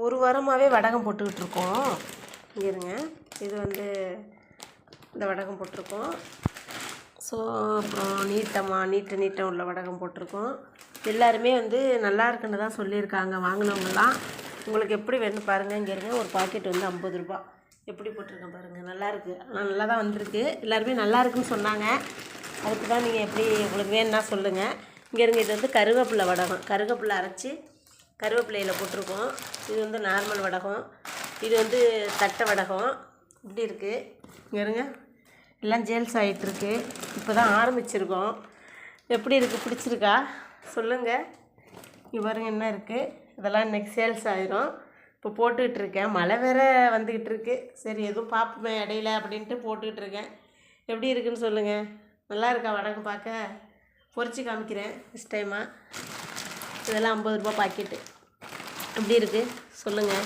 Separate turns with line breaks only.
ஒரு வாரமாகவே வடகம் போட்டுக்கிட்டு இருக்கோம். இங்கே இருங்க, இது வந்து இந்த வடகம் போட்டிருக்கோம். ஸோ அப்புறம் நீட்டம் உள்ள வடகம் போட்டிருக்கோம். எல்லாருமே வந்து நல்லா இருக்குன்னு தான் சொல்லியிருக்காங்க வாங்கினவங்கலாம். உங்களுக்கு எப்படி வேணும் பாருங்கள். இங்கே இருங்க, ஒரு பாக்கெட் வந்து 50 ரூபா. எப்படி போட்டிருக்கேன் பாருங்கள், நல்லாயிருக்கு. ஆனால் நல்லா தான் வந்திருக்கு. எல்லாருமே நல்லா இருக்குன்னு சொன்னாங்க. அதுக்கு தான் நீங்கள் எப்படி உங்களுக்கு வேணும்னா சொல்லுங்கள். இங்கே இருங்க, இது வந்து கருவேப்பிலை வடகம். கருவேப்பிலை அரைச்சி கருவேப்பிலையில் போட்டிருக்கோம். இது வந்து நார்மல் வடகம். இது வந்து தட்டை வடகம். இப்படி இருக்குது. இங்கே இருங்க, எல்லாம் ஜேல்ஸ் ஆகிட்டுருக்கு. இப்போ தான் ஆரம்பிச்சிருக்கோம். எப்படி இருக்குது, பிடிச்சிருக்கா சொல்லுங்கள். இங்கே பாருங்க என்ன இருக்குது. இதெல்லாம் இன்றைக்கி சேல்ஸ் ஆகிரும். இப்போ போட்டுக்கிட்டு இருக்கேன். மழை வேறு வந்துக்கிட்டு இருக்கு. சரி எதுவும் பார்ப்போமே இடையில அப்படின்ட்டு போட்டுக்கிட்டு இருக்கேன். எப்படி இருக்குதுன்னு சொல்லுங்கள். நல்லா இருக்கா வடகம் பார்க்க? பொரிச்சு காமிக்கிறேன் ஃபஸ்ட் டைமாக. இதெல்லாம் 50 ரூபா பாக்கெட்டு. எப்படி இருக்குது சொல்லுங்கள்.